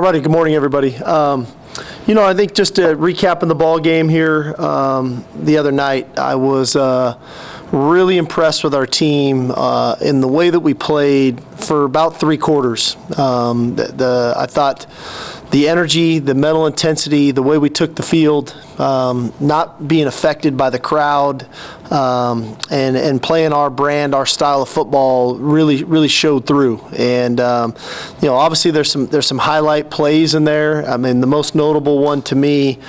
righty. Good morning, everybody. I think just to recap in the ball game here the other night, I was really impressed with our team in the way that we played for about three quarters. I thought the energy, the mental intensity, the way we took the field, not being affected by the crowd, and playing our brand, our style of football really showed through. And obviously there's some highlight plays in there. I mean, the most notable one to me,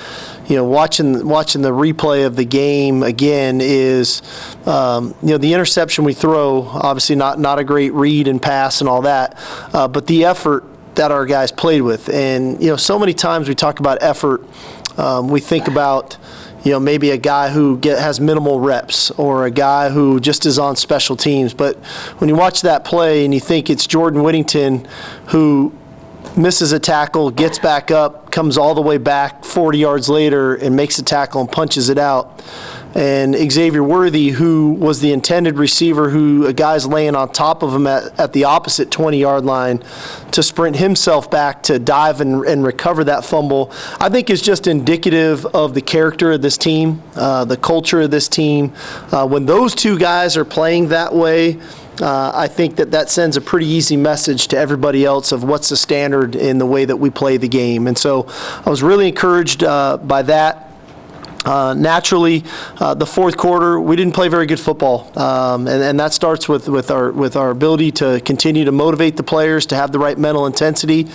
watching the replay of the game again is the interception we throw. Obviously not a great read and pass and all that, but the effort that our guys played with. And so many times we talk about effort, we think about maybe a guy who has minimal reps or a guy who just is on special teams. But when you watch that play and you think it's Jordan Whittington who misses a tackle, gets back up, comes all the way back 40 yards later and makes a tackle and punches it out. And Xavier Worthy, who was the intended receiver, who a guy's laying on top of him at the opposite 20-yard line to sprint himself back to dive and recover that fumble, I think is just indicative of the character of this team, the culture of this team. When those two guys are playing that way, I think that sends a pretty easy message to everybody else of what's the standard in the way that we play the game. And so I was really encouraged by that. Naturally, the fourth quarter, we didn't play very good football, and that starts with our ability to continue to motivate the players to have the right mental intensity.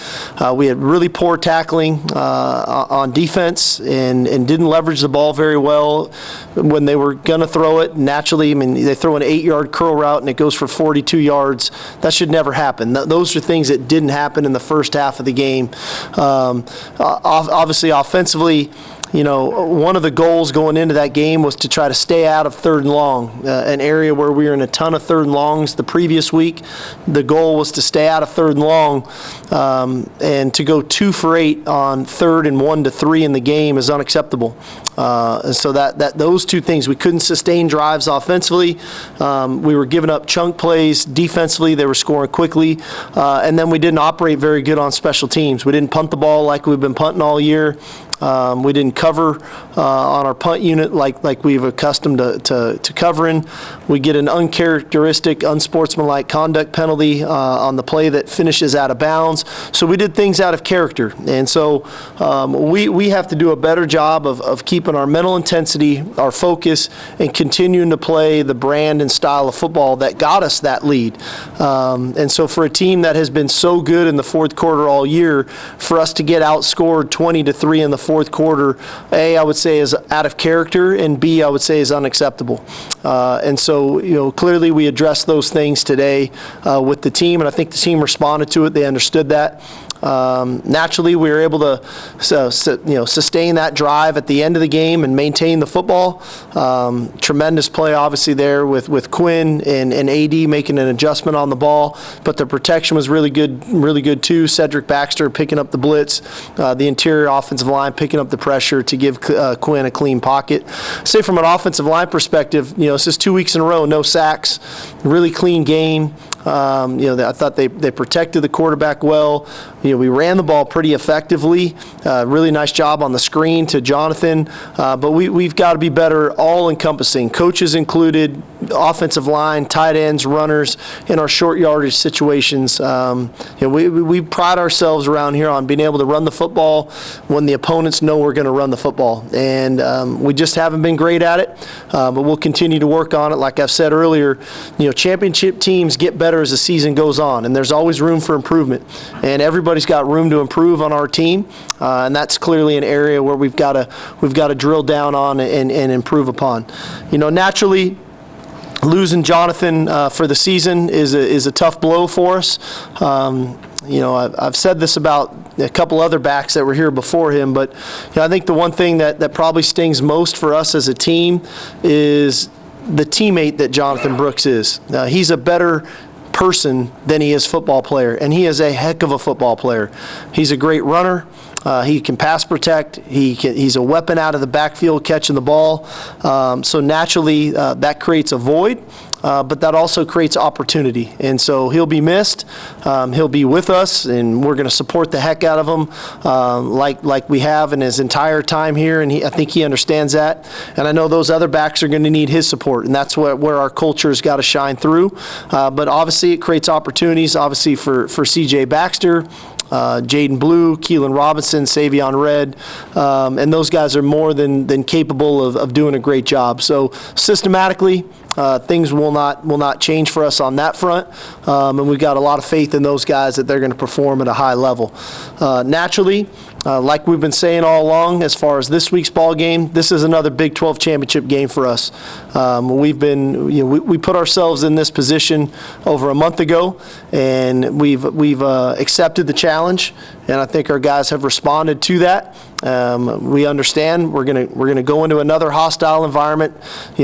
We had really poor tackling on defense and didn't leverage the ball very well when they were going to throw it. Naturally, I mean, they throw an 8-yard curl route and it goes for 42 yards. That should never happen. Those are things that didn't happen in the first half of the game. Obviously, offensively, one of the goals going into that game was to try to stay out of third and long, an area where we were in a ton of third and longs the previous week. The goal was to stay out of third and long, and to go 2 for 8 on third and 1 to 3 in the game is unacceptable. So that those two things, we couldn't sustain drives offensively. We were giving up chunk plays defensively. They were scoring quickly, and then we didn't operate very good on special teams. We didn't punt the ball like we've been punting all year. We didn't cover on our punt unit like we've accustomed to covering. We get an uncharacteristic, unsportsmanlike conduct penalty on the play that finishes out of bounds. So we did things out of character. And so we have to do a better job of keeping our mental intensity, our focus, and continuing to play the brand and style of football that got us that lead. And so for a team that has been so good in the fourth quarter all year, for us to get outscored 20-3 in the fourth quarter, A, I would say is out of character, and B, I would say is unacceptable. And so, clearly we addressed those things today with the team, and I think the team responded to it. They understood that. Naturally, we were able to sustain that drive at the end of the game and maintain the football. Tremendous play, obviously, there with Quinn and AD making an adjustment on the ball, but the protection was really good too. Cedric Baxter picking up the blitz, the interior offensive line picking up the pressure to give Quinn a clean pocket. Say from an offensive line perspective, this is 2 weeks in a row, no sacks, really clean game. I thought they protected the quarterback well. We ran the ball pretty effectively. Really nice job on the screen to Jonathan. But we've got to be better, all-encompassing. Coaches included, offensive line, tight ends, runners, in our short yardage situations. We pride ourselves around here on being able to run the football when the opponents know we're going to run the football. And we just haven't been great at it, but we'll continue to work on it. Like I've said earlier, championship teams get better as the season goes on, and there's always room for improvement. And everybody's got room to improve on our team, and that's clearly an area where we've got to drill down on and improve upon. Naturally, losing Jonathan for the season is a tough blow for us. I've said this about a couple other backs that were here before him, but I think the one thing that probably stings most for us as a team is the teammate that Jonathan Brooks is. He's a better person than he is football player, and he is a heck of a football player. He's a great runner. He can pass protect. He's a weapon out of the backfield catching the ball. So naturally, that creates a void. but that also creates opportunity. And so he'll be missed. He'll be with us, and we're going to support the heck out of him like we have in his entire time here, and I think he understands that. And I know those other backs are going to need his support, and that's where our culture's got to shine through. But obviously it creates opportunities, obviously, for C.J. Baxter, Jaden Blue, Keelan Robinson, Savion Red, and those guys are more than capable of doing a great job. So systematically, things will not change for us on that front, and we've got a lot of faith in those guys that they're going to perform at a high level. Naturally, like we've been saying all along, as far as this week's ball game, this is another Big 12 championship game for us. We put ourselves in this position over a month ago, and we've accepted the challenge, and I think our guys have responded to that. We understand we're gonna go into another hostile environment,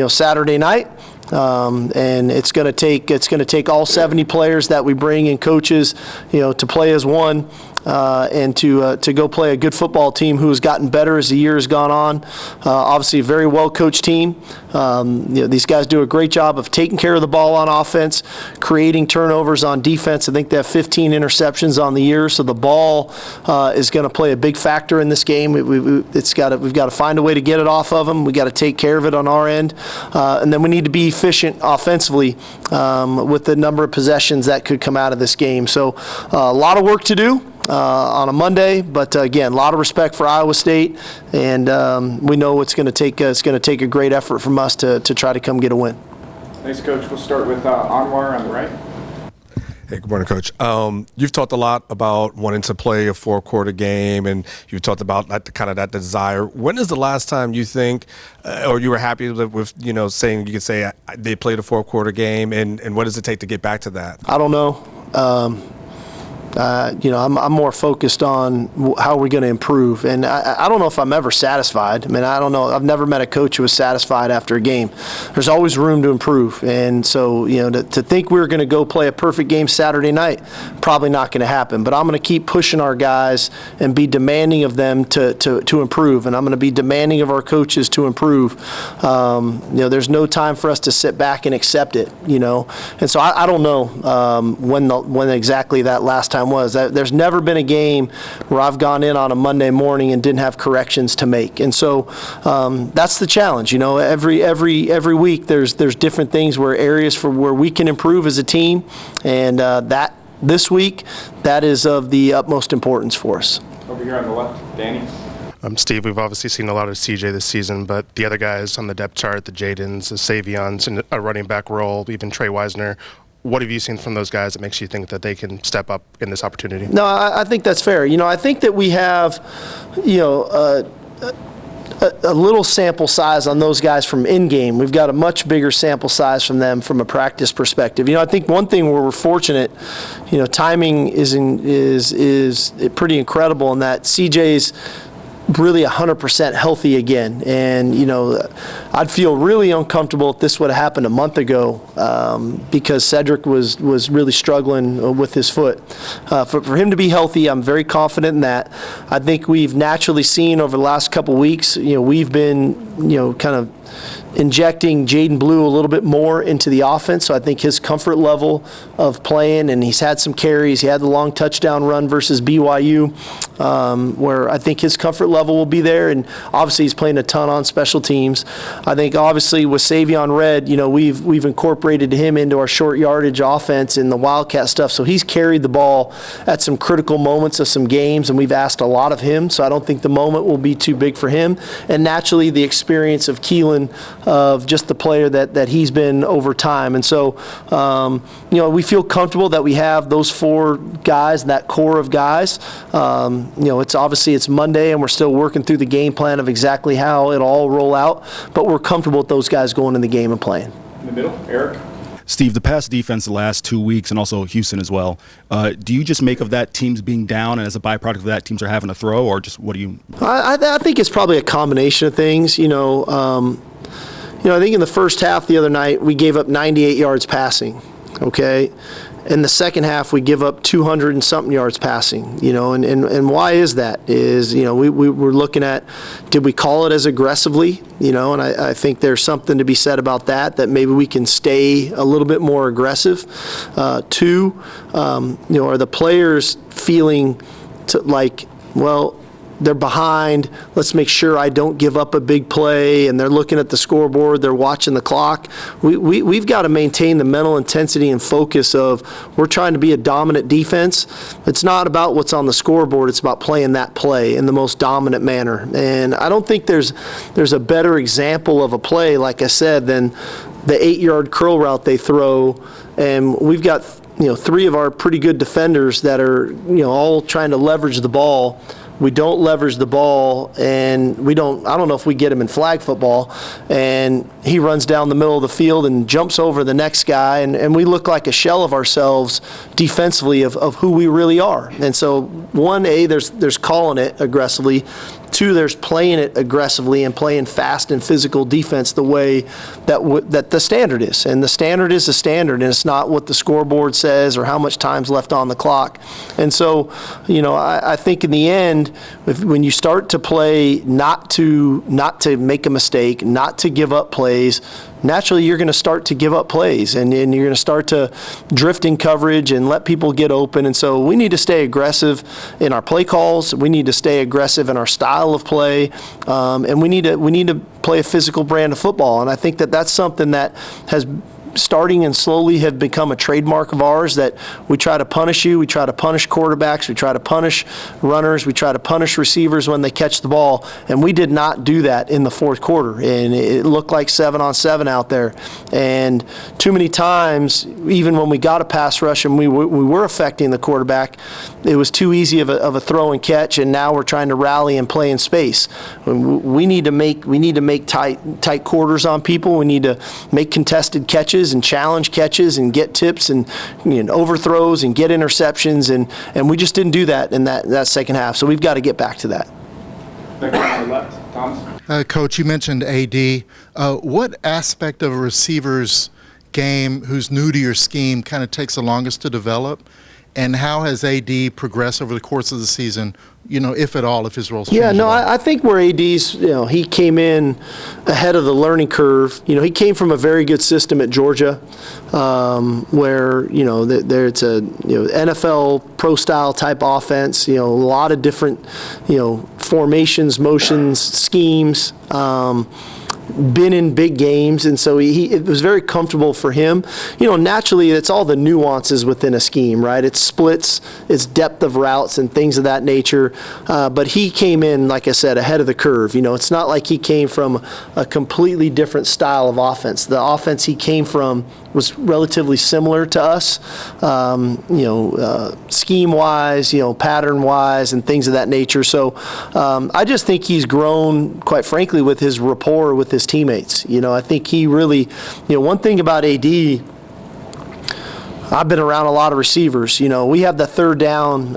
Saturday night. And it's going to take all 70 players that we bring and coaches, to play as one, and to go play a good football team who has gotten better as the year has gone on. Obviously, a very well coached team. These guys do a great job of taking care of the ball on offense, creating turnovers on defense. I think they have 15 interceptions on the year, so the ball is going to play a big factor in this game. We've got to find a way to get it off of them. We got to take care of it on our end, and then we need to be efficient offensively with the number of possessions that could come out of this game. So a lot of work to do on a Monday, but again, a lot of respect for Iowa State, and we know it's going to take a great effort from us to try to come get a win. Thanks, Coach. We'll start with Anwar on the right. Hey, good morning, Coach. You've talked a lot about wanting to play a four-quarter game, and you've talked about that desire. When is the last time you think, or you were happy with saying you could say they played a four-quarter game, and what does it take to get back to that? I don't know. I'm more focused on how we're going to improve, and I don't know if I'm ever satisfied. I mean, I don't know. I've never met a coach who was satisfied after a game. There's always room to improve, and so to think we're going to go play a perfect game Saturday night, probably not going to happen. But I'm going to keep pushing our guys and be demanding of them to improve, and I'm going to be demanding of our coaches to improve. There's no time for us to sit back and accept it. And so I don't know when exactly that last time was. There's never been a game where I've gone in on a Monday morning and didn't have corrections to make, and so that's the challenge. Every week there's different things areas where we can improve as a team, and that this week that is of the utmost importance for us. Over here on the left, Danny. Steve, we've obviously seen a lot of CJ this season, but the other guys on the depth chart, the Jadens, the Savions, and a running back role, even Trey Wisner. What have you seen from those guys that makes you think that they can step up in this opportunity? No, I think that's fair. I think that we have, a little sample size on those guys from in-game. We've got a much bigger sample size from them from a practice perspective. I think one thing where we're fortunate, timing is pretty incredible in that CJ's really 100% healthy again, and I'd feel really uncomfortable if this would have happened a month ago, because Cedric was really struggling with his foot. For him to be healthy, I'm very confident in that. I think we've naturally seen over the last couple weeks, we've been kind of injecting Jaden Blue a little bit more into the offense, so I think his comfort level of playing, and he's had some carries. He had the long touchdown run versus BYU, where I think his comfort level will be there, and obviously he's playing a ton on special teams. I think obviously with Savion Red, we've incorporated him into our short yardage offense and the Wildcat stuff, so he's carried the ball at some critical moments of some games, and we've asked a lot of him, so I don't think the moment will be too big for him. And naturally the experience of Keelan, of just the player that he's been over time. And so, we feel comfortable that we have those four guys, that core of guys. It's Monday, and we're still working through the game plan of exactly how it'll all roll out, but we're comfortable with those guys going in the game and playing. In the middle, Eric. Steve, the pass defense the last 2 weeks, and also Houston as well, do you just make of that teams being down, and as a byproduct of that, teams are having to throw, or just what do you? I think it's probably a combination of things. I think in the first half the other night we gave up 98 yards passing, okay? In the second half, we give up 200 and something yards passing, and why is that? We're looking at, did we call it as aggressively? And I think there's something to be said about that maybe we can stay a little bit more aggressive. Two, are the players feeling they're behind, let's make sure I don't give up a big play, and they're looking at the scoreboard, they're watching the clock. We've got to maintain the mental intensity and focus of we're trying to be a dominant defense. It's not about what's on the scoreboard, it's about playing that play in the most dominant manner. And I don't think there's a better example of a play, like I said, than the 8-yard curl route they throw. And we've got three of our pretty good defenders that are all trying to leverage the ball. We don't leverage the ball, and I don't know if we get him in flag football, and he runs down the middle of the field and jumps over the next guy, and we look like a shell of ourselves defensively of who we really are. And so, one, there's calling it aggressively. Two, there's playing it aggressively and playing fast and physical defense the way that the standard is. And the standard is the standard, and it's not what the scoreboard says or how much time's left on the clock. And so, I think in the end, when you start to play not to make a mistake, not to give up plays, naturally you're going to start to give up plays, and you're going to start to drift in coverage and let people get open. And so we need to stay aggressive in our play calls. We need to stay aggressive in our style of play, and we need to play a physical brand of football. And I think that's something that has starting and slowly have become a trademark of ours, that we try to punish you, we try to punish quarterbacks, we try to punish runners, we try to punish receivers when they catch the ball, and we did not do that in the fourth quarter, and it looked like 7-on-7 out there. And too many times, even when we got a pass rush and we were affecting the quarterback, it was too easy of a throw and catch, and now we're trying to rally and play in space. We need to make tight quarters on people. We need to make contested catches and challenge catches and get tips and overthrows and get interceptions, and we just didn't do that in that second half. So we've got to get back to that. Next on the left, Thomas. Coach, you mentioned AD. What aspect of a receiver's game who's new to your scheme kind of takes the longest to develop? And how has AD progressed over the course of the season, if at all, if his role's changed? Yeah, no, I think where AD's, he came in ahead of the learning curve. He came from a very good system at Georgia, where, there it's a, NFL pro-style type offense, a lot of different, formations, motions, schemes, been in big games, and so it was very comfortable for him. Naturally, it's all the nuances within a scheme, right? It's splits, it's depth of routes and things of that nature. But he came in, like I said, ahead of the curve. It's not like he came from a completely different style of offense. The offense he came from was relatively similar to us, scheme-wise, pattern-wise, and things of that nature. So I just think he's grown, quite frankly, with his rapport with his teammates. I think he really, one thing about AD, I've been around a lot of receivers. We have the third down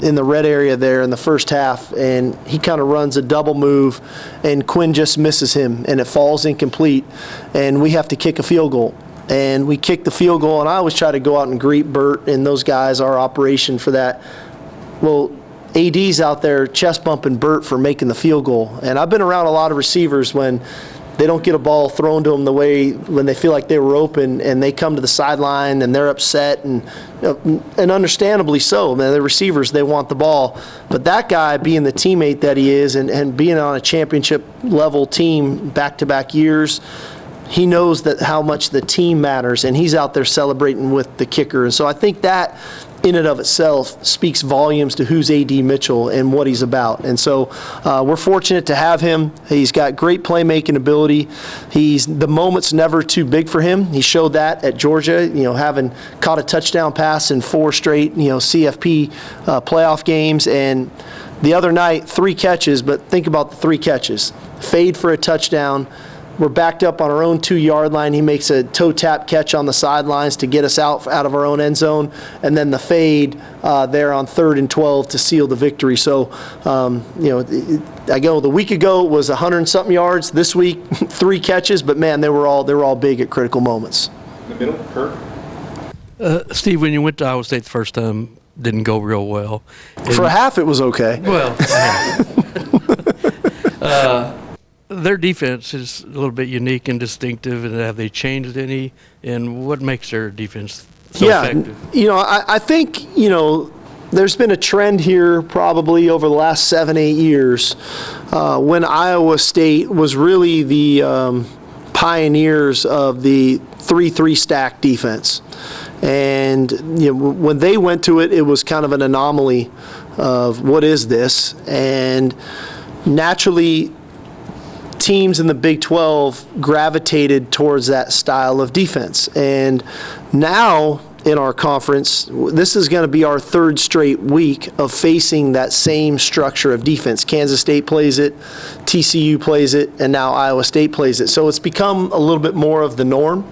in the red area there in the first half, and he kind of runs a double move, and Quinn just misses him, and it falls incomplete, and we have to kick a field goal. And we kick the field goal, and I always try to go out and greet Bert and those guys, our operation for that. Well, AD's out there chest bumping Bert for making the field goal. And I've been around a lot of receivers when they don't get a ball thrown to them the way when they feel like they were open, and they come to the sideline and they're upset, and understandably so. Man, the receivers, they want the ball. But that guy, being the teammate that he is, and being on a championship level team back-to-back years, he knows that how much the team matters, and he's out there celebrating with the kicker. And so I think that in and of itself speaks volumes to who's AD Mitchell and what he's about. And so we're fortunate to have him. He's got great playmaking ability. The moment's never too big for him. He showed that at Georgia, having caught a touchdown pass in 4 straight, CFP playoff games. And the other night, 3 catches, but think about the 3 catches. Fade for a touchdown. We're backed up on our own 2-yard line. He makes a toe tap catch on the sidelines to get us out of our own end zone, and then the fade there on 3rd and 12 to seal the victory. So, the week ago was 100-something yards. This week, 3 catches, but man, they were all big at critical moments. In the middle, Kirk. Steve, when you went to Iowa State the first time, didn't go real well. For half, it was okay. Well, their defense is a little bit unique and distinctive. And have they changed any? And what makes their defense so effective? I think, there's been a trend here probably over the last 7-8 years when Iowa State was really the pioneers of the 3-3 stack defense. And when they went to it, it was kind of an anomaly of what is this? And naturally, teams in the Big 12 gravitated towards that style of defense. And now in our conference, this is going to be our third straight week of facing that same structure of defense. Kansas State plays it, TCU plays it, and now Iowa State plays it. So it's become a little bit more of the norm.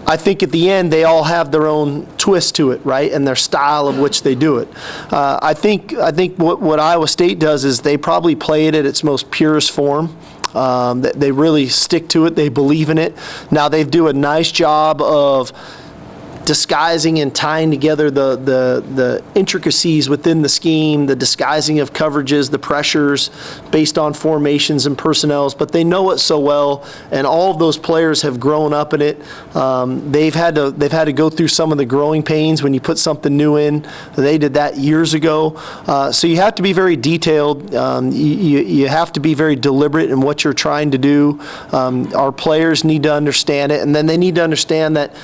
I think at the end, they all have their own twist to it, right, and their style of which they do it. I think what Iowa State does is they probably play it at its most purest form. They really stick to it. They believe in it. Now, they do a nice job of disguising and tying together the intricacies within the scheme, the disguising of coverages, the pressures based on formations and personnels, but they know it so well, and all of those players have grown up in it. They've had to go through some of the growing pains when you put something new in. They did that years ago. So you have to be very detailed. You have to be very deliberate in what you're trying to do. Our players need to understand it, and then they need to understand that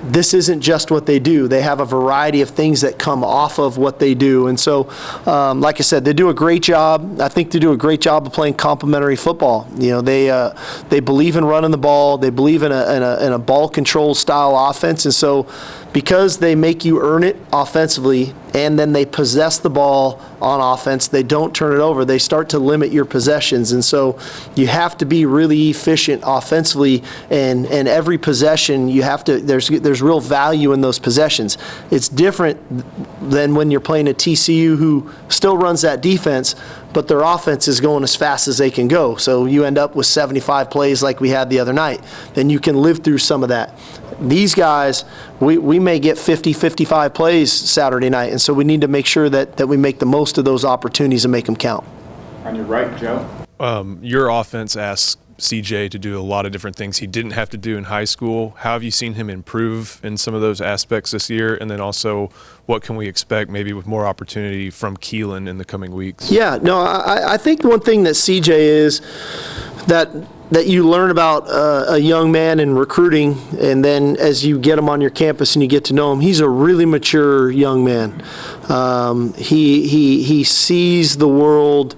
this isn't just what they do. They have a variety of things that come off of what they do. And so, like I said, they do a great job. I think they do a great job of playing complementary football. They believe in running the ball. They believe in a ball control style offense. And so, because they make you earn it offensively, and then they possess the ball on offense, they don't turn it over. They start to limit your possessions. And so you have to be really efficient offensively, and every possession you have to, there's real value in those possessions. It's different than when you're playing a TCU who still runs that defense, but their offense is going as fast as they can go. So you end up with 75 plays like we had the other night. Then you can live through some of that. These guys, we may get 50, 55 plays Saturday night, and so we need to make sure that we make the most of those opportunities and make them count. On your right, Joe. Your offense asks CJ to do a lot of different things he didn't have to do in high school. How have you seen him improve in some of those aspects this year? And then also, what can we expect maybe with more opportunity from Keelan in the coming weeks? Yeah, no, I think one thing that CJ is that you learn about a young man in recruiting, and then as you get him on your campus and you get to know him, he's a really mature young man. He sees the world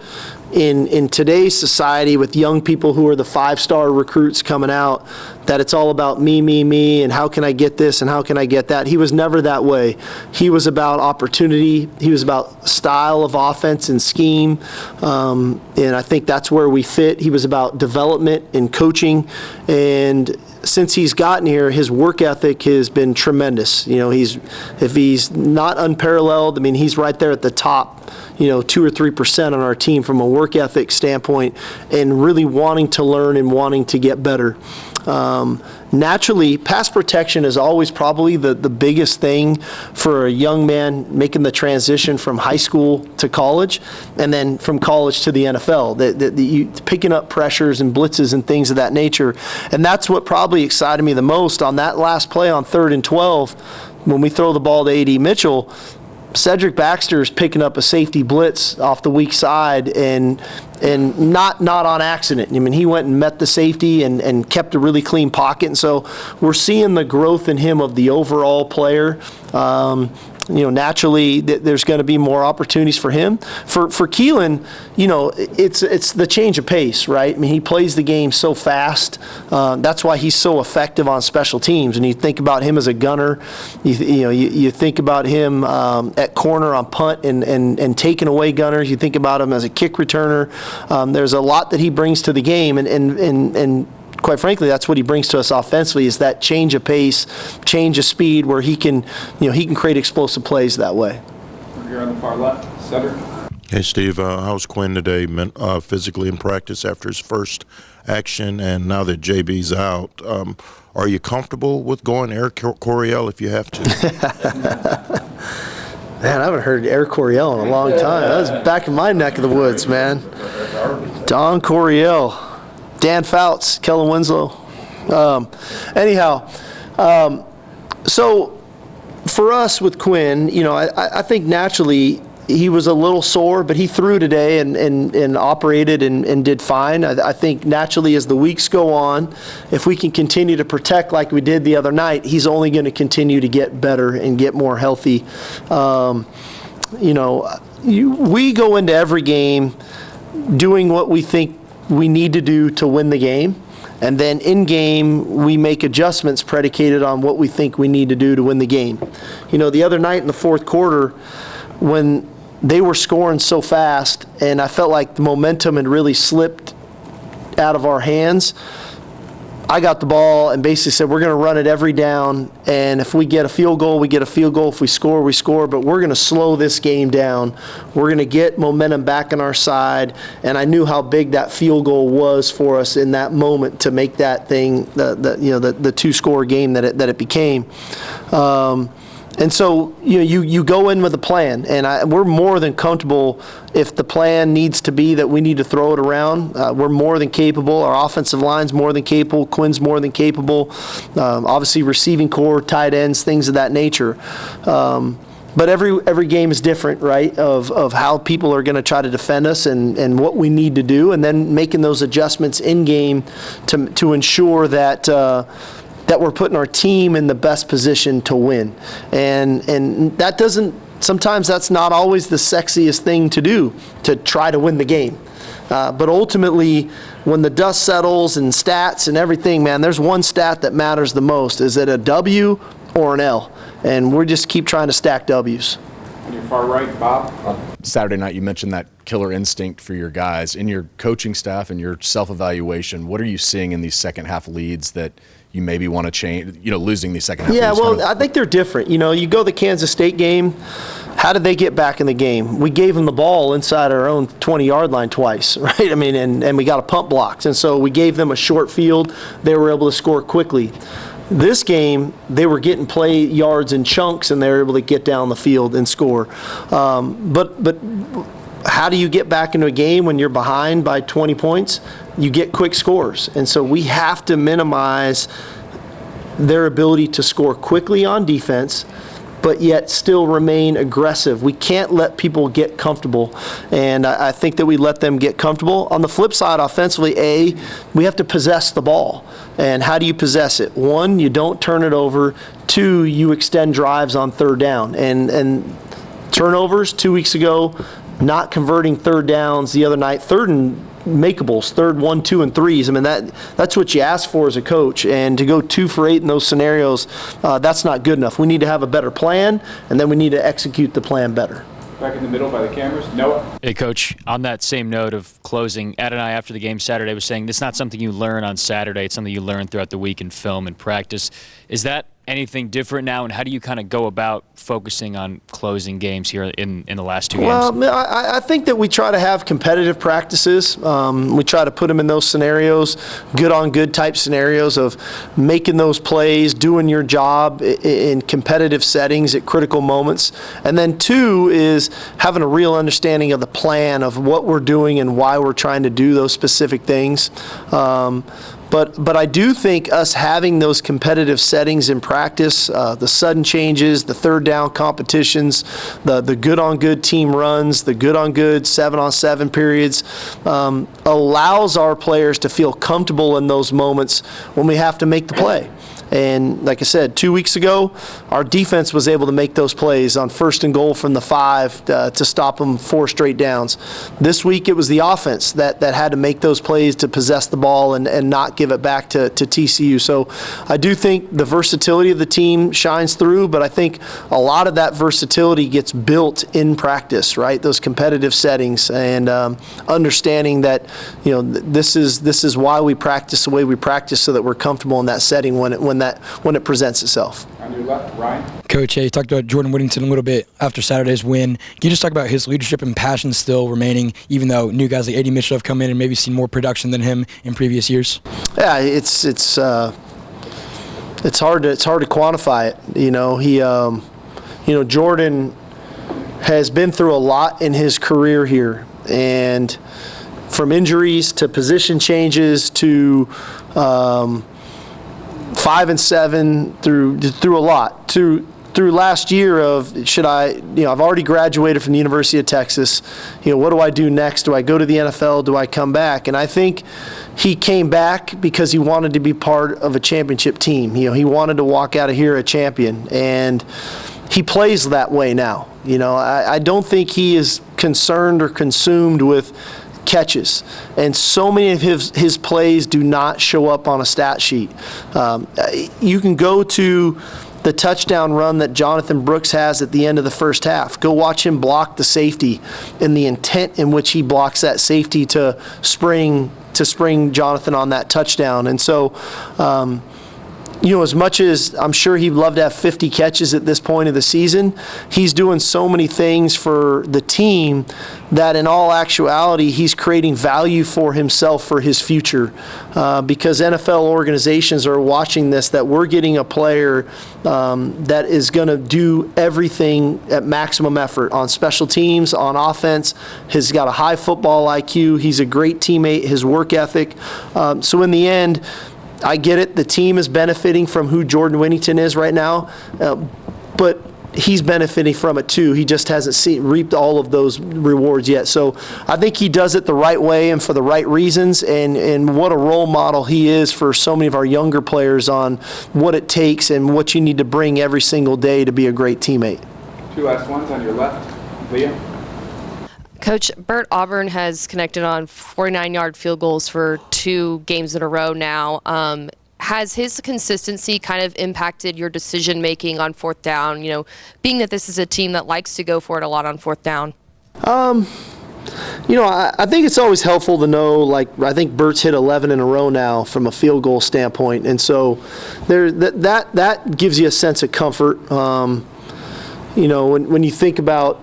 in today's society with young people who are the 5-star recruits coming out, that it's all about me, and how can I get this and how can I get that. He was never that way. He was about opportunity. He was about style of offense and scheme, and I think that's where we fit. He was about development and coaching, and since he's gotten here, his work ethic has been tremendous. If he's not unparalleled, I mean, he's right there at the top, 2 or 3% on our team from a work ethic standpoint, and really wanting to learn and wanting to get better. Naturally, pass protection is always probably the biggest thing for a young man making the transition from high school to college, and then from college to the NFL. Picking up pressures and blitzes and things of that nature. And that's what probably excited me the most on that last play on 3rd and 12, when we throw the ball to Adonai Mitchell. Cedric Baxter is picking up a safety blitz off the weak side, and not on accident. I mean, he went and met the safety and kept a really clean pocket. And so we're seeing the growth in him of the overall player. Naturally, there's going to be more opportunities for him. For Keelan, it's the change of pace, right? I mean, he plays the game so fast. That's why he's so effective on special teams. And you think about him as a gunner. You think about him at corner on punt and taking away gunners. You think about him as a kick returner. There's a lot that he brings to the game, and quite frankly, that's what he brings to us offensively, is that change of pace, change of speed, where he can create explosive plays that way. Here on the far left, Cedric. Hey, Steve, how's Quinn today physically in practice after his first action, and now that JB's out, are you comfortable with going Eric Coryell if you have to? Man, I haven't heard Eric Coryell in a long time. That was back in my neck of the woods, man. Don Coryell, Dan Fouts, Kellen Winslow. So for us with Quinn, I think naturally he was a little sore, but he threw today and operated and did fine. I think naturally as the weeks go on, if we can continue to protect like we did the other night, he's only going to continue to get better and get more healthy. We go into every game doing what we think we need to do to win the game. And then in game, we make adjustments predicated on what we think we need to do to win the game. The other night in the fourth quarter, when they were scoring so fast and I felt like the momentum had really slipped out of our hands, I got the ball and basically said, we're going to run it every down, and if we get a field goal, we get a field goal. If we score, we score, but we're going to slow this game down. We're going to get momentum back on our side, and I knew how big that field goal was for us in that moment to make that thing, the two-score game that it became. And so you go in with a plan, and we're more than comfortable if the plan needs to be that we need to throw it around. We're more than capable. Our offensive line's more than capable. Quinn's more than capable. Obviously, receiving core, tight ends, things of that nature. But every game is different, right, of how people are going to try to defend us and what we need to do, and then making those adjustments in game to ensure that we're putting our team in the best position to win. And that doesn't, sometimes that's not always the sexiest thing to do, to try to win the game. But ultimately, when the dust settles and stats and everything, man, there's one stat that matters the most. Is it a W or an L? And we just keep trying to stack W's. On your far right, Bob. Saturday night, you mentioned that killer instinct for your guys. In your coaching staff and your self-evaluation, what are you seeing in these second half leads that you maybe want to change, losing these second half leads? Yeah, well, I think they're different. You go the Kansas State game, how did they get back in the game? We gave them the ball inside our own 20-yard line twice, right? I mean, and we got a punt blocked. And so we gave them a short field. They were able to score quickly. This game, they were getting play yards in chunks, and they were able to get down the field and score. But how do you get back into a game when you're behind by 20 points? You get quick scores. And so we have to minimize their ability to score quickly on defense, but yet still remain aggressive. We can't let people get comfortable, and I think that we let them get comfortable. On the flip side, offensively, we have to possess the ball. And how do you possess it? One, you don't turn it over. Two, you extend drives on third down. And turnovers 2 weeks ago, not converting third downs the other night, third and makeables, third 1, 2, and 3s. I mean, that's what you ask for as a coach. And to go 2 for 8 in those scenarios, that's not good enough. We need to have a better plan, and then we need to execute the plan better. Back in the middle by the cameras, Noah. Hey, Coach, on that same note of closing, Adonai after the game Saturday was saying it's not something you learn on Saturday, it's something you learn throughout the week in film and practice. Is that anything different now, and how do you kind of go about focusing on closing games here in the last 2 games? Well, I think that we try to have competitive practices. We try to put them in those scenarios, good-on-good type scenarios of making those plays, doing your job in competitive settings at critical moments. And then 2 is having a real understanding of the plan of what we're doing and why we're trying to do those specific things. But I do think us having those competitive settings in practice, the sudden changes, the third down competitions, the good-on-good team runs, the good-on-good 7-on-7 periods, allows our players to feel comfortable in those moments when we have to make the play. And like I said, 2 weeks ago, our defense was able to make those plays on 1st and goal from the 5 to stop them 4 straight downs. This week, it was the offense that had to make those plays to possess the ball and not give it back to TCU. So I do think the versatility of the team shines through, but I think a lot of that versatility gets built in practice, right? Those competitive settings and understanding that, this is why we practice the way we practice so that we're comfortable in that setting when when it presents itself. On your left, Ryan. Coach, you talked about Jordan Whittington a little bit after Saturday's win. Can you just talk about his leadership and passion still remaining, even though new guys like Adonai Mitchell have come in and maybe seen more production than him in previous years? Yeah, it's hard to quantify it. Jordan has been through a lot in his career here, and from injuries to position changes to 5 and 7 through a lot through last year of I've already graduated from the University of Texas. What do I do next? Do I go to the NFL? Do I come back? And I think he came back because he wanted to be part of a championship team. He wanted to walk out of here a champion, and he plays that way now. I don't think he is concerned or consumed with catches, and so many of his plays do not show up on a stat sheet. You can go to the touchdown run that Jonathan Brooks has at the end of the first half. Go watch him block the safety and the intent in which he blocks that safety to spring Jonathan on that touchdown. And so, as much as I'm sure he'd love to have 50 catches at this point of the season, he's doing so many things for the team that in all actuality, he's creating value for himself for his future. Because NFL organizations are watching this, that we're getting a player that is going to do everything at maximum effort on special teams, on offense. He's got a high football IQ. He's a great teammate, his work ethic. So in the end, I get it. The team is benefiting from who Jordan Whittington is right now, but he's benefiting from it too. He just hasn't reaped all of those rewards yet. So I think he does it the right way and for the right reasons, and what a role model he is for so many of our younger players on what it takes and what you need to bring every single day to be a great teammate. Two last ones on your left. Leah. Coach, Bert Auburn has connected on 49-yard field goals for 2 games in a row now. Has his consistency kind of impacted your decision-making on fourth down, being that this is a team that likes to go for it a lot on fourth down? I think it's always helpful to know, I think Bert's hit 11 in a row now from a field goal standpoint. And so that gives you a sense of comfort. When you think about,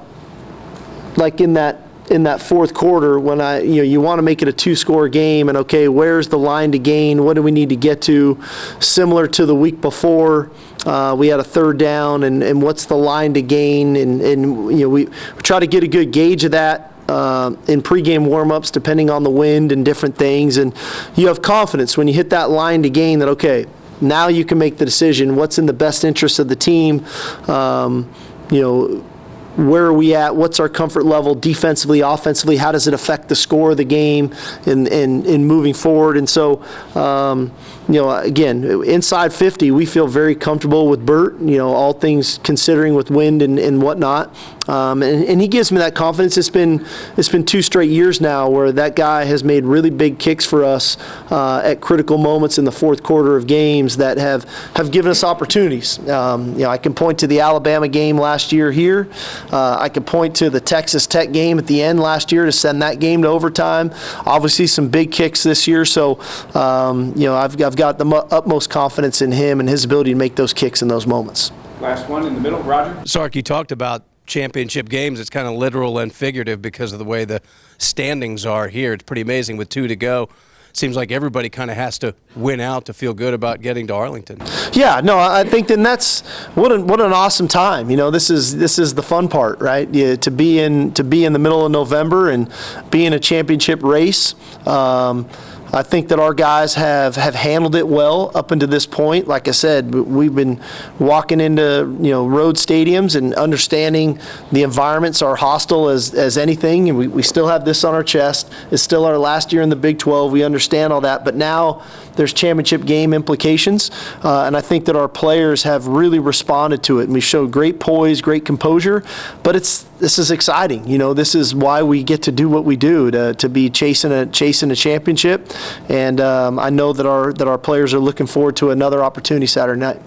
in that fourth quarter, when you want to make it a 2-score game, and okay, where's the line to gain? What do we need to get to? Similar to the week before, we had a third down, and what's the line to gain? And we try to get a good gauge of that in pregame warmups, depending on the wind and different things. And you have confidence when you hit that line to gain that, okay, now you can make the decision. What's in the best interest of the team? Where are we at? What's our comfort level defensively, offensively? How does it affect the score of the game in moving forward? And so, again, inside 50, we feel very comfortable with Bert, all things considering with wind and whatnot. And he gives me that confidence. It's been 2 straight years now where that guy has made really big kicks for us at critical moments in the fourth quarter of games that have given us opportunities. I can point to the Alabama game last year here. I can point to the Texas Tech game at the end last year to send that game to overtime. Obviously, some big kicks this year. So, I've got the utmost confidence in him and his ability to make those kicks in those moments. Last one in the middle, Roger. Sark, talked about championship games. It's kind of literal and figurative because of the way the standings are here. It's pretty amazing with 2 to go. Seems like everybody kind of has to win out to feel good about getting to Arlington. Yeah, no, I think then that's what an awesome time. This is the fun part, right? To be in the middle of November and be in a championship race. I think that our guys have handled it well up until this point. Like I said, we've been walking into road stadiums and understanding the environments are hostile as anything, and we still have this on our chest. It's still our last year in the Big 12. We understand all that, but now there's championship game implications, and I think that our players have really responded to it, and we showed great poise, great composure. But this is exciting. This is why we get to do what we do, to be chasing a championship. And I know that our players are looking forward to another opportunity Saturday night.